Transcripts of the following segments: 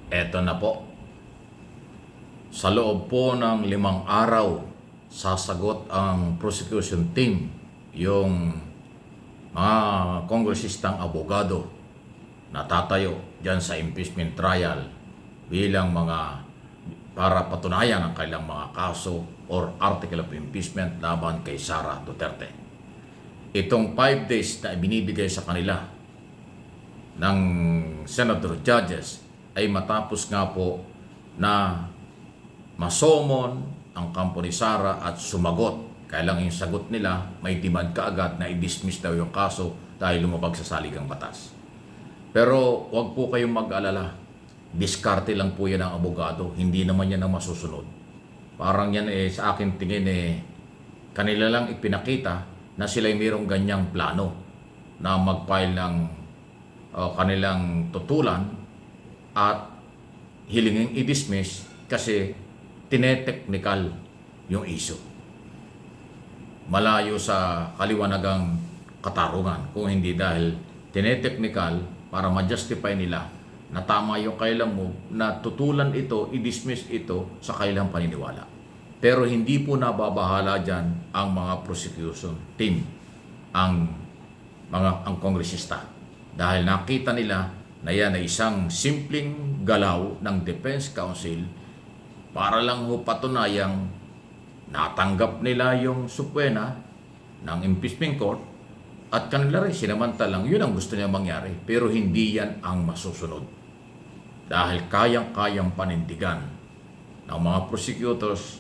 Eto na po, sa loob po ng 5 araw, sasagot ang prosecution team, yung mga kongresistang abogado na tatayo dyan sa impeachment trial bilang para patunayan ang kailang mga kaso or article of impeachment laban kay Sara Duterte. Itong 5 days na ibinibigay sa kanila ng Senator Judges ay matapos nga po na masomon ang kampo ni Sara at sumagot. Kailang yung sagot nila, may demand kaagad na i-dismiss daw yung kaso dahil lumabag sa saligang batas. Pero wag po kayong mag-alala. Diskarte lang po yan ang abogado. Hindi naman yan ang masusunod. Parang yan sa akin tingin kanila lang ipinakita na sila'y mayroong ganyang plano na mag-file ng kanilang tutulan at hilingin i-dismiss kasi tineteknikal yung issue. Malayo sa kaliwanagang katarungan kung hindi dahil tineteknikal para ma-justify nila na tama yung kailang move na tutulan ito, i-dismiss ito sa kailang paniniwala. Pero hindi po nababahala dyan ang mga prosecution team, ang kongresista. Dahil nakita nila na yan ay isang simpleng galaw ng Defense Council para lang ho patunayang natanggap nila yung supwena ng impeachment court at kanila rin sinamantalang yun ang gusto niya mangyari, pero hindi yan ang masusunod. Dahil kayang-kayang panindigan ng mga prosecutors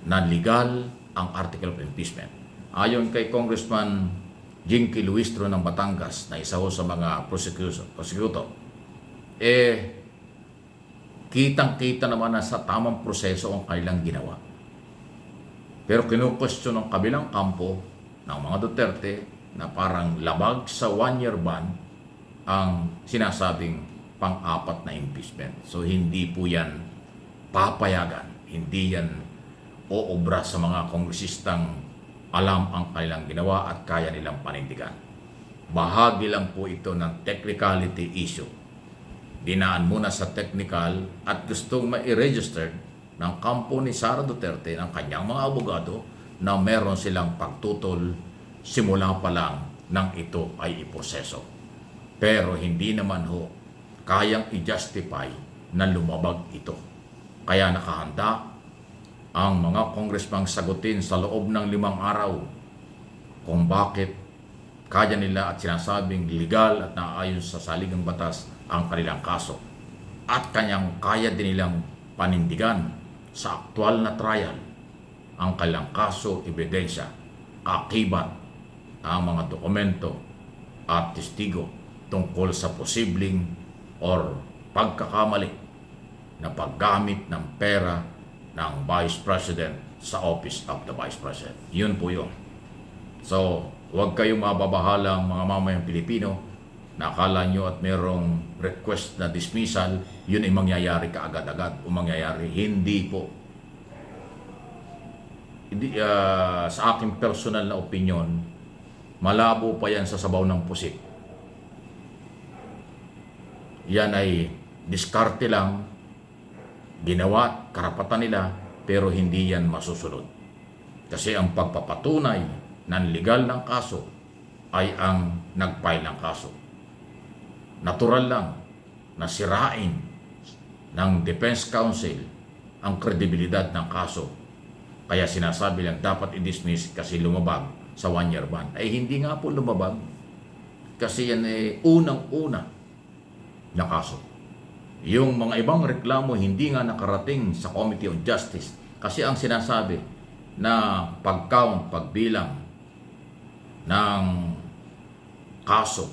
na legal ang article of impeachment. Ayon kay Congressman Jinky Luistro ng Batangas na isa ho sa mga prosecutor, kitang-kita naman na sa tamang proseso ang kailang ginawa. Pero kinukwestiyon ng kabilang kampo ng mga Duterte na parang labag sa 1-year ban ang sinasabing pang-apat na impeachment. So hindi po yan papayagan, hindi yan oobra sa mga kongresistang alam ang kailang ginawa at kaya nilang panindigan. Bahagi lang po ito ng technicality issue. Dinaan muna sa technical at gustong ma-register ng kampo ni Sara Duterte ng kanyang mga abogado na meron silang pagtutol simula pa lang nang ito ay iproseso. Pero hindi naman ho kayang i-justify na lumabag ito. Kaya nakahanda ang mga congressman sagutin sa loob ng 5 araw kung bakit kaya nila at sinasabing legal at naaayon sa saligang batas ang kanilang kaso. At kaya din nilang panindigan sa aktual na trial ang kanilang kaso, ebidensya, akibat, ang mga dokumento at testigo tungkol sa posibleng or pagkakamali na paggamit ng pera ng Vice President sa Office of the Vice President. Yun po yun. So, huwag kayong mababahalang mga mamayang Pilipino na akala nyo at merong request na dismissal, yun ay mangyayari kaagad-agad o mangyayari. Hindi po. Sa aking personal na opinion, malabo pa yan sa sabaw ng pusit. Yan ay diskarte lang, ginawa, karapatan nila, pero hindi yan masusunod. Kasi ang pagpapatunay ng legal ng kaso ay ang nag-file ng kaso. Natural lang na sirain ng Defense Council ang kredibilidad ng kaso. Kaya sinasabi lang dapat i-dismiss kasi lumabag sa 1-year ban. Ay hindi nga po lumabag kasi yan unang-una na kaso. Yung mga ibang reklamo hindi nga nakarating sa Committee on Justice kasi ang sinasabi na pag-count, pagbilang ng kaso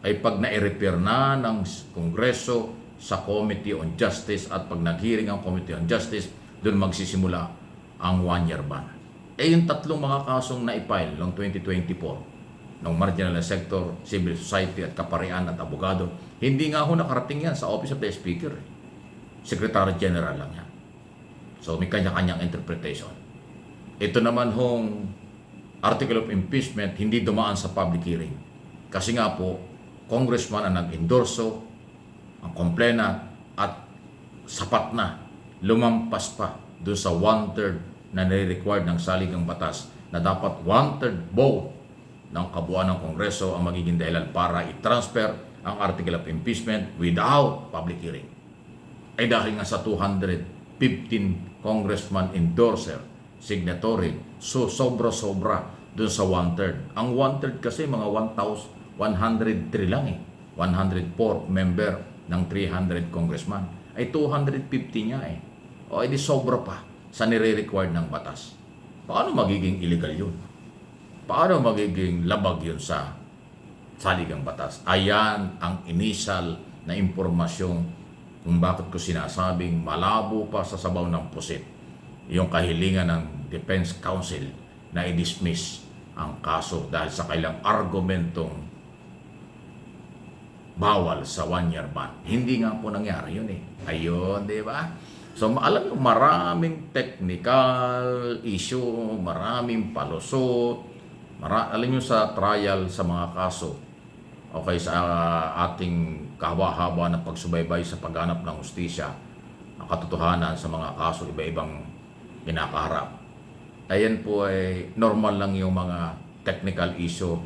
ay pag na-i-repair na ng Kongreso sa Committee on Justice at pag nag-hearing ang Committee on Justice, doon magsisimula ang 1-year ban. Yung tatlong mga kasong na-file noong 2024 ng marginal sector, civil society at kaparian at abogado, hindi nga ho nakarating yan sa Office of the Speaker. Secretary General lang yan. So may kanya-kanyang interpretation. Ito naman hong article of impeachment hindi dumaan sa public hearing. Kasi nga po, congressman ang nag-endorso, ang complainant at sapat na, lumampas pa doon sa 1/3 na nire-required ng saligang batas na dapat 1/3 vote ng kabuuan ng Kongreso ang magiging dahilan para i-transfer ang article of impeachment without public hearing. Ay dahil nga sa 215 congressman endorser, signatory, so sobra-sobra doon sa 1/3. Ang 1/3 kasi mga 103 lang eh. 104 member ng 300 congressman. Ay 250 niya eh. O edi sobra pa sa nire-required ng batas. Paano magiging illegal yun? Paano magiging labag yun sa saligang batas? Ayan ang initial na impormasyon kung bakit ko sinasabing malabo pa sa sabaw ng pusit yung kahilingan ng Defense Counsel na i-dismiss ang kaso dahil sa kailang argumentong bawal sa 1-year ban. Hindi nga po nangyari yun eh. Ayun, di ba? So, alam nyo, maraming technical issue, maraming palusot, alam nyo sa trial sa mga kaso, okay, sa ating kahaba-haba ng pagsubaybay sa pagganap ng hustisya, ang katotohanan sa mga kaso, iba-ibang kinakaharap. Ayan po ay normal lang yung mga technical issue,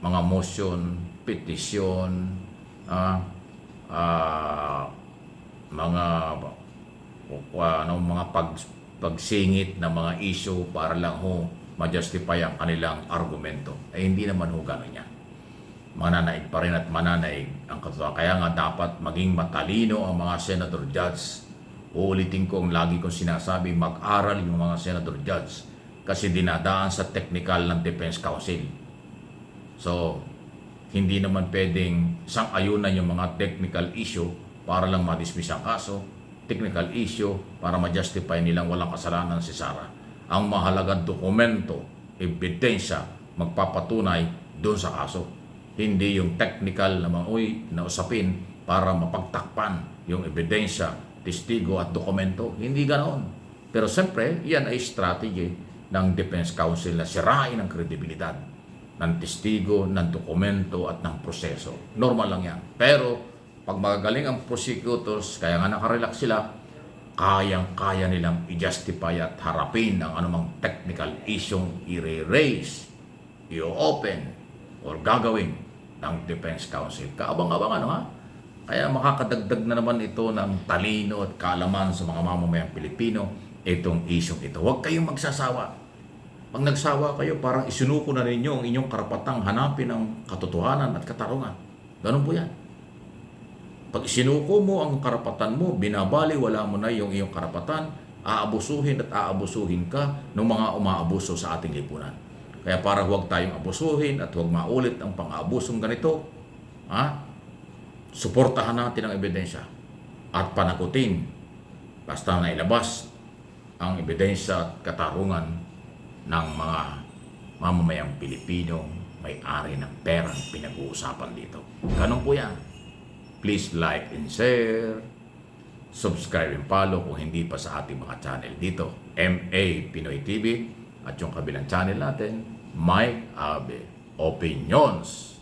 mga motion, petisyon, mga pagsingit na mga issue para lang ma-justify ang kanilang argumento. Ay hindi naman gano'n yan. Mananaig pa rin at mananaig ang katotohanan. Kaya nga dapat maging matalino ang mga senator judge. Uulitin ko ang lagi kong sinasabi, mag-aral yung mga senator judge kasi dinadaan sa technical ng Defense Counsel. So, hindi naman pwedeng sang-ayunan yung mga technical issue para lang ma-dismiss ang kaso, technical issue para ma-justify nilang walang kasalanan si Sara. Ang mahalagang dokumento, ebidensya, magpapatunay doon sa kaso. Hindi yung technical na usapin para mapagtakpan yung ebidensya, testigo at dokumento. Hindi ganoon. Pero siyempre, yan ay strategy ng Defense Counsel na sirain ang kredibilidad ng testigo, ng dokumento at ng proseso. Normal lang yan. Pero pag magagaling ang prosecutors, kaya nga nakarelax sila, kayang-kaya nilang i-justify at harapin ang anumang technical issue i-raise, i-open, or gagawin ng Defense Counsel. Kaabang-abang ha? Kaya makakadagdag na naman ito ng talino at kaalaman sa mga mamamayang Pilipino itong issue ito. Huwag kayong magsasawa. Pag nagsawa kayo, parang isinuko na ninyo ang inyong karapatang hanapin ang katotohanan at katarungan. Ganun po yan. Pag isinuko mo ang karapatan mo, binabaliwala mo na yung iyong karapatan, aabusuhin at aabusuhin ka ng mga umaabuso sa ating lipunan. Kaya para huwag tayong abusuhin at huwag maulit ang pang-aabusong ganito, suportahan natin ang ebidensya at panagutin basta nailabas ang ebidensya at katarungan ng mga mamamayang Pilipino may-ari ng perang pinag-uusapan dito. Ganun po yan. Please like and share, subscribe and follow kung hindi pa sa ating mga channel dito. MA Pinoy TV at yung kabilang channel natin, Mike Abe Opinions.